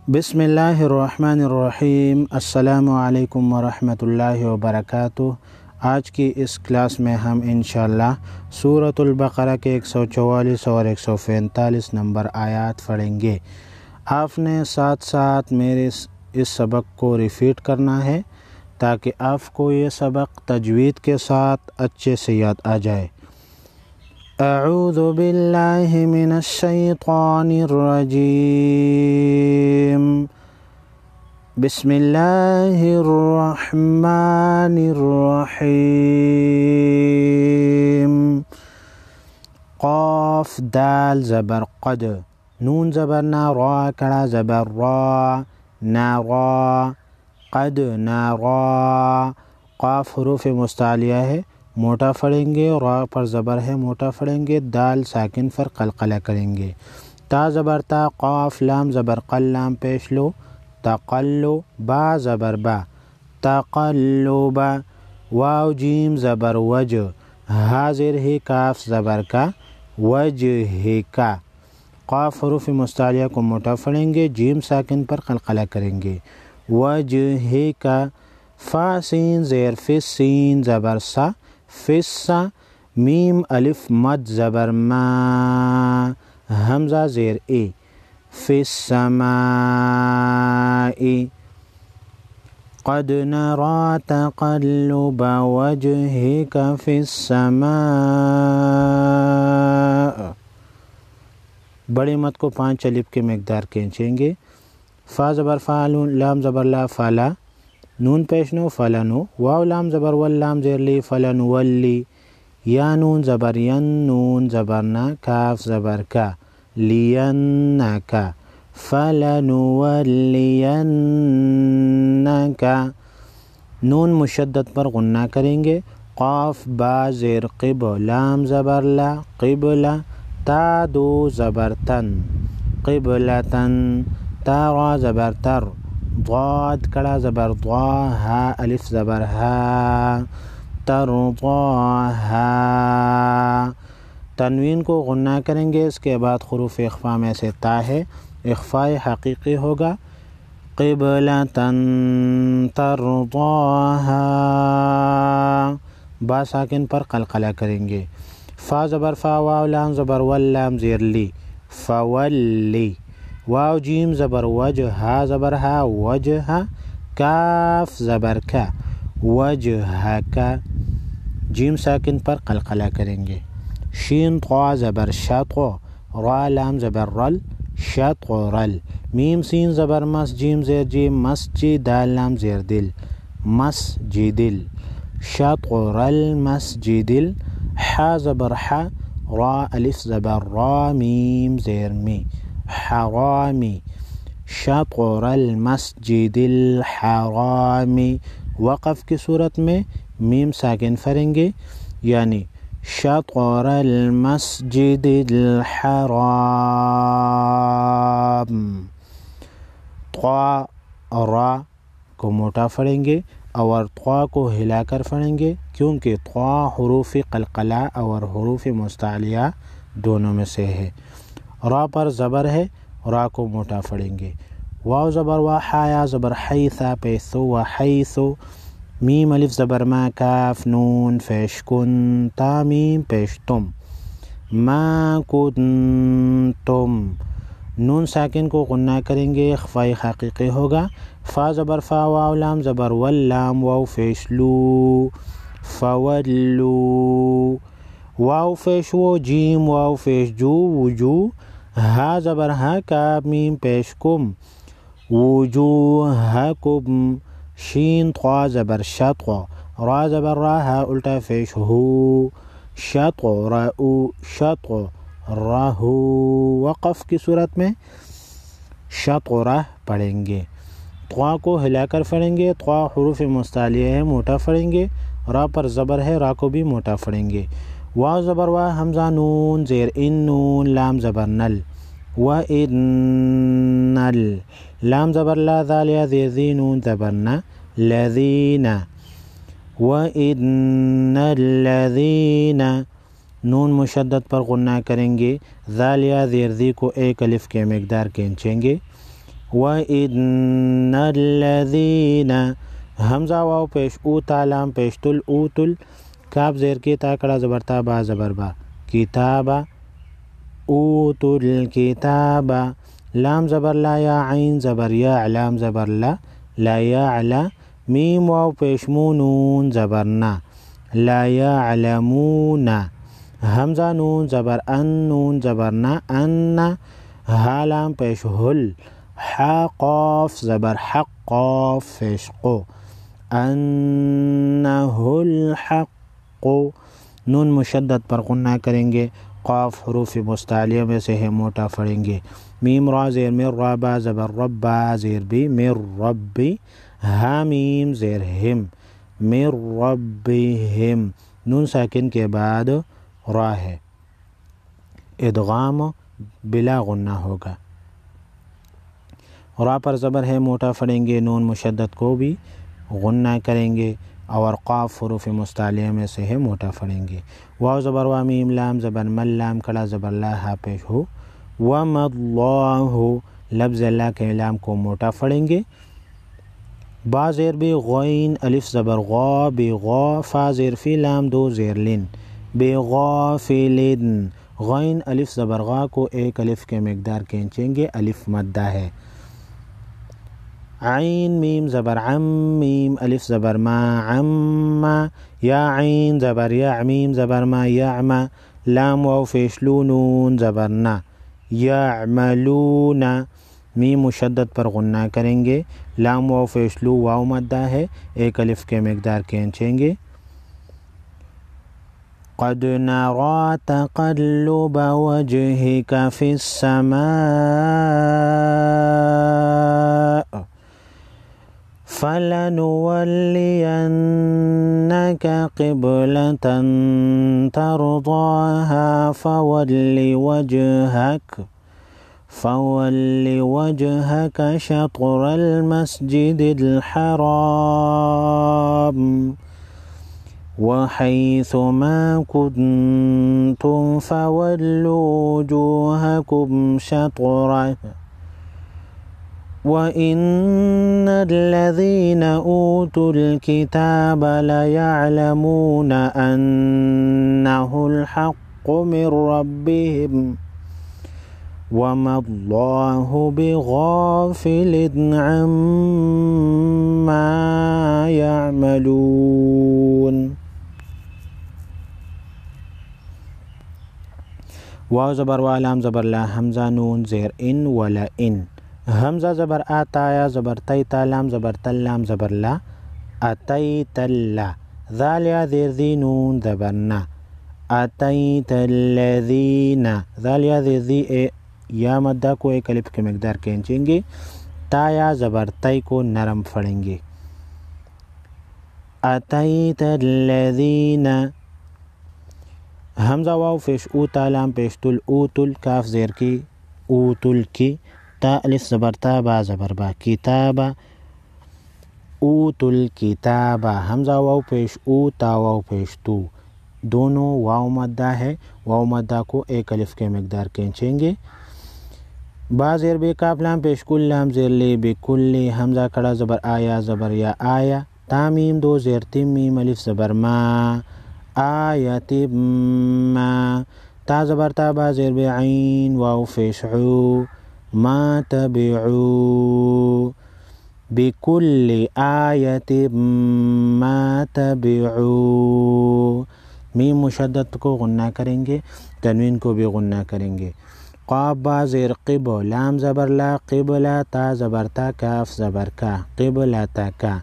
بسم اللہ الرحمن الرحیم۔ السلام علیکم ورحمۃ اللہ وبرکاتہ۔ آج کی اس کلاس میں ہم انشاءاللہ سورۃ البقرہ کے 144 اور 145 نمبر آیات پڑھیں گے۔ آپ نے ساتھ ساتھ میرے اس سبق کو ریپیٹ کرنا ہے تاکہ آپ کو یہ سبق تجوید کے ساتھ اچھے سے یاد آ جائے۔ اعوذ باللہ من الشیطان الرجیم، بسم اللہ الرحمن الرحیم۔ قاف دال زبر قد، نون زبر نا، را کڑا زبر را، نارا، قد نارا۔ قاف حروف مستعلیہ ہے، موٹا پڑھیں گے، را پر زبر ہے، موٹا پڑھیں گے، دال ساکن پر قلقلہ کریں گے۔ تا زبر تا، قاف لام زبر قل، لام پیش لو، تقلو، با زبر با، تقلبا، واو جیم زبر وج، حاضر ہی کاف زبر کا، وجہ کا۔ قاف حروف مستعلیہ کو موٹا پڑھیں گے، جیم ساکن پر قلقلہ کریں گے، وجہ کا۔ فا سین زیر فس، سین زبر سا، فسا، میم الف مد زبر ما، حمزہ زیر اے، فی السماء۔ قد نرى تقلب وجهك في السماء۔ بڑی مد کو 5 الف کے مقدار کھینچیں گے۔ فا زبر فا، لام زبر لا، فلا، نون پیشنو، فلنو، واو لام زبر ول، لام زیر لی، فلن ولی، یا نون زبر ین، نون زبر نا، کاف زبر کا، لینکا، فلنولینکا۔ نون مشدد پر غنہ کریں گے۔ قاف با زیر قب، لام زبر لا، قبلہ، تا دو زبر تن، قبلتن، تا را زبر تر، ضاد کڑا زبر ضا، ہا الف زبر ہا، ترضاہا۔ تنوین کو غنہ کریں گے، اس کے بعد حروف اخفا میں سے تا ہے، اخفاء حقیقی ہوگا، قبلتن ترضاہا۔ با ساکن پر قلقلہ کریں گے۔ فا زبر فا، واو لام زبر ول، لام زیر لی، فولی، واو جیم زبر وج، ہا زبر ہا، وجہ، کاف زبر کا، وجہ کا، جیم ساکن پر قلقلہ کریں گے۔ شین طا زبر شطو، را لام زبر رل، شطرل، میم سین زبر مس، جیم زیر جیم، مسجد، دال لام زیر دل، مسجدل، شطرل مسجدل۔ حا زبر حا، را الف زبر را، میم زیر می، حرامی، شطر المسجد الحرامی۔ وقف کی صورت میں میم ساکن پھریں گے، یعنی شطر المسجد الحرام۔ طا را کو موٹا پھڑیں گے اور طا کو ہلا کر پھڑیں گے، کیونکہ طا حروف قلقلہ اور حروف مستعلیہ دونوں میں سے ہے۔ را پر زبر ہے، را کو موٹا پھڑیں گے۔ واو زبر وا، حیا زبر حیثا، پیسو و حیثو، میم الف زبر ما، کاف نون پیش کن، تا میم پیش تم، ما کنتم۔ نون ساکن کو غنہ کریں گے، اخفاء حقیقی ہوگا۔ فا زبر فا، واو لام زبر ول، لام واو پیش لو، فولو، واو پیش و، جیم واو پیش جو، وجو، ہا زبر ہا، کاف میم پیش کم، وجوہکم۔ شین طا زبر شطو، را زبر را، ہا الٹا پیش ہو، شطرؤ، شطرہو۔ وقف کی صورت میں شطرہ پڑھیں گے۔ طا کو ہلا کر پڑھیں گے، طا حروف مستعلیہ ہے، موٹا پڑھیں گے، را پر زبر ہے، را کو بھی موٹا پڑھیں گے۔ واو زبر وا، حمزہ نون زیر ان، نون لام زبر نل، وَإِنَّ لام زبر لا، ذال یا زیر ذی، نون زبر نا، لذین، وَإِنَّ الَّذِينَ۔ نون مشدد پر غنہ کریں گے، ذال یا زیر ذی کو 1 الف کے مقدار کھینچیں گے۔ وَإِنَّ الَّذِينَ حمزہ واو پیش او تا لام پیش تل او تل کاف زیر کی تا کڑا زبر تا با زبر با کتابا اوتو الکتابا لام زبر لا یا عین زبر یا لام زبر لا لا یعلا میم واو پیش مو نون زبر نا لا یعلمون حمزہ نون زبر ان نون زبر نا ان ہا لام پیش ہل حا قاف زبر حق قاف پیش قو انہ الحق نون مشدد پر غنہ کریں گے قاف حروف مستعلیہ میں سے ہے موٹا پڑھیں گے میم را زیر مر رابا زبر ربا زیر بی مر ربی ہا میم زیر ہم مر ربہم نون ساکن کے بعد را ہے ادغام بلا غنہ ہوگا را پر زبر ہے موٹا پڑھیں گے نون مشدد کو بھی غنہ کریں گے اور قاف حروف مستعلیہ میں سے ہے موٹا پڑھیں گے واو زبر وا میم لام زبر مل لام کڑا زبر لا ہا پیش ہو وم اللہ لفظ اللہ کے لام کو موٹا پڑھیں گے با زیر بی غین الف زبر غا بی غا فا زیر فی لام دو زیر لن بی غافلن غین الف زبر غا کو ایک الف کے مقدار کھینچیں گے الف مدہ ہے عین میم زبر عم میم الف زبر ما عم یا عین زبر یا میم زبر ما یعما لام واو فیشلو نون زبر نا یعملون میم مشدد پر غنہ کریں گے لام واو فیشلو واو مدہ ہے ایک الف کے مقدار کھینچیں گے قد نرى تقلب وجهك في السماء فلنولينك قبلة ترضاها فول وجهك شطر المسجد الحرام وحيث ما كنتم فولوا وجوهكم شطره وإن الذين أوتوا الكتاب ليعلمون أنه الحق من ربهم وما الله بغافل عما يعملون واو زبر وا لام زبر لا حمزہ نون زیر ان ولا ان حمزہ زبر آتا یا زبر تیتا لام زبر تل لام زبر لا اتیت اللہ ذال یا زیر ذی نون زبر نا اتیت الذین ذال یا زیر ذی یا مدہ کو ایک الف کے مقدار کھینچیں گے تا یا زبر تی کو نرم پھڑیں گے اتیت الذین حمزہ واو پیش او تا لام پیش تل او تل کاف زیر کی او تل کی تا الف زبر تا با زبر با کتابا او تل کتابا حمزہ واو پیش او تا واو پیش تو دونوں واو مدہ ہے واو مدہ کو ایک الف کے مقدار کھینچیں گے با زیر بے کاف لام پیش کل لام زیر لے بے کل حمزہ کڑا زبر آیا زبر یا آیا تا میم دو زیر تیم میم الف زبر ما آیت ما تا زبر تا با زیر بے عین واو پیش عو ما تبعو بکل آیت ما تبعو میم مشدد کو غنہ کریں گے تنوین کو بھی غنہ کریں گے قاب با زیر قب لام زبر لا قبلہ تا زبر تا کاف زبر کا قبلہ تا کا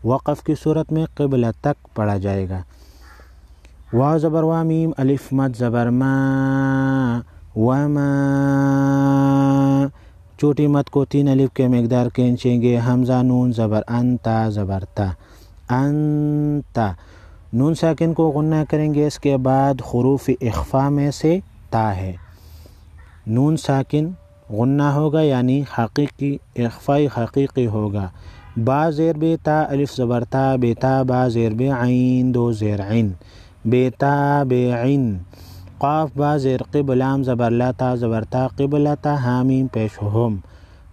وقف کی صورت میں قبلہ تک پڑھا جائے گا واو زبر وا میم الف مد زبر ما وما چھوٹی مد کو تین الف کے مقدار کھینچیں گے حمزہ نون زبر انتا زبر تا انتا نون ساکن کو غنہ کریں گے اس کے بعد حروف اخفا میں سے تا ہے نون ساکن غنہ ہوگا یعنی حقیقی اخفائی حقیقی ہوگا با زیر بے تا الف زبر تا بیتا با زیر بے عین دو زیر عین بیتا بے عین قاف با زیر قب لام زبر لا تا زبر تا قبلتا حامیم پیش ہم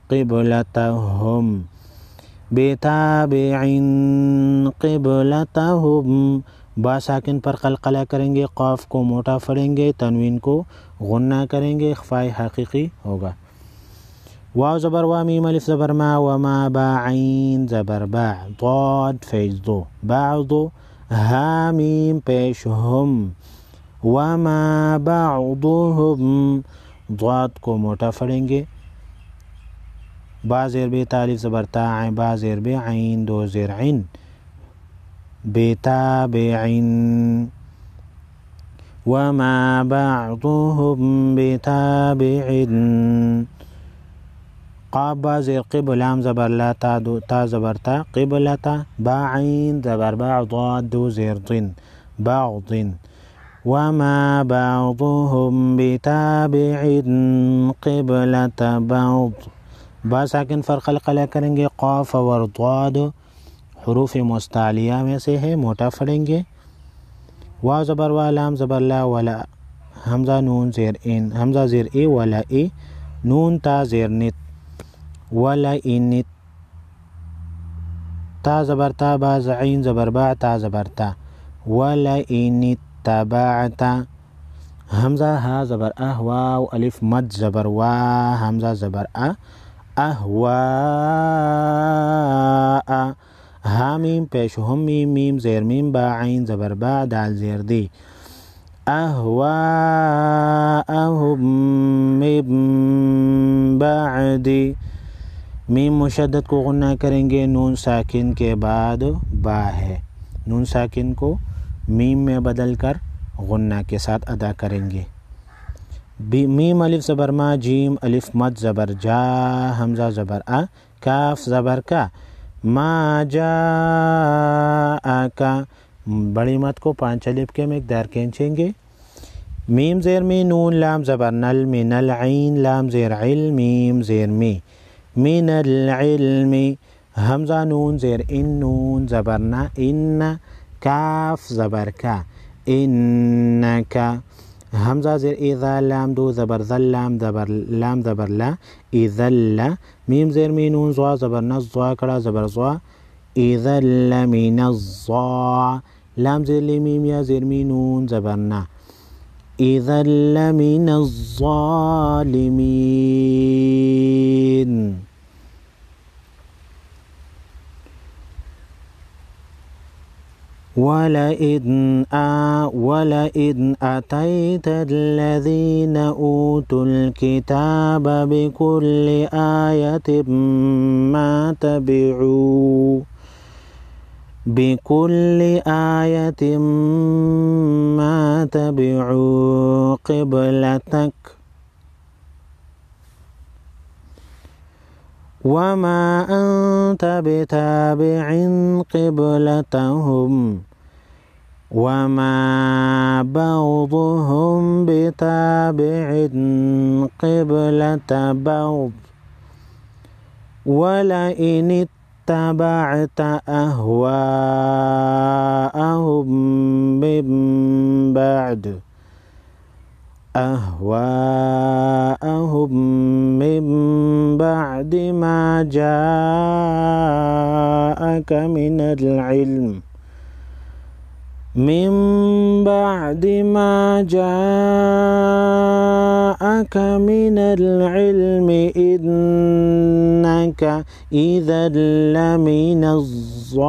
قبلتهم بتابع قبلتهم با ساکن پر قلقلہ کریں گے، قاف کو موٹا پڑھیں گے، تنوین کو غنہ کریں گے، اخفاء حقیقی ہوگا۔ واو زبر وا، میم الف زبر ما، وما با عین زبر با، ضاد پیش دو، بعض ہا میم پیش ہم، وما بعضهم ضاد کو موٹا پڑھیں گے، با زیر بے الف زبر تا، با زیر بے عین دو زیر عین، بتابعن وما بعضهم بتابعن، قاب با زیر قب لام زبر لا تا زبر تا، قبلتا، با عین زبر با، ضاد دو زیر ضن، بعض، وما بعضهم بتابع قبلة بعض، با ساکن پر قلقلہ کریں گے، قاف اور ضاد حروف مستعلیہ میں سے ہے، موٹا پڑھیں گے۔ واو زبر وا، لام زبر لا، ولا حمزہ نون زیر ان، حمزہ زیر ای، ولا ای، نون تا زیر نت، ولا انت، تا زبر تا، با عین زبر با، تا زبر تا، ولا انت تبعت، حمزہ ہا زبر اہ، واو الف مد زبر وا، حمزہ زبر ا، اہواء، ہا میم پیش ہم میم، میم زیر میم، با عین زبر با، دال زیر دی، اہواءہم من بعد، میم مشدد کو غنہ کریں گے، نون ساکن کے بعد با ہے، نون ساکن کو میم میں بدل کر غنہ کے ساتھ ادا کریں گے۔ میم الف زبر ما، جیم الف مد زبر جا، حمزہ زبر ا، کاف زبر کا، ما جاءکا، بڑی مد کو 5 الف کے مقدار کھینچیں گے۔ میم زیر می، نون لام زبر نل، من العین لام زیر عل، میم زیر می، من العلم، حمزہ نون زیر ان، نون زبر نا، ان، کاف زبر کا، انکا، حمزہ زیر اذا لام دو زبر ذل، لام زبر لا، اذل، میم زیر می، نون زوا زبر نز، زوا کڑا زبر زوا، اذل من الضا، لام زیر لی میم یا زیر می، نون زبر نا، اذل من الظالمین۔ وَلَئِنْ أَتَيْتَ الَّذِينَ أُوتُوا الْكِتَابَ بِكُلِّ آيَةٍ مَا تَبِعُوا قِبْلَتَكَ وَمَا أَنْتَ بِتَابِعٍ قِبْلَتَهُمْ وَمَا بَعْضُهُمْ بِتَابِعٍ قِبْلَةَ بَعْضٍ وَلَئِنِ اتَّبَعْتَ أَهْوَاءَهُمْ من بعد ما جاءك من العلم إنك إذا لمن الظالمين۔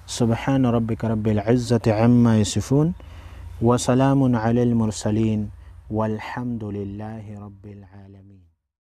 سبحان ربك رب العزة عما يصفون وسلام على المرسلين والحمد لله رب العالمين۔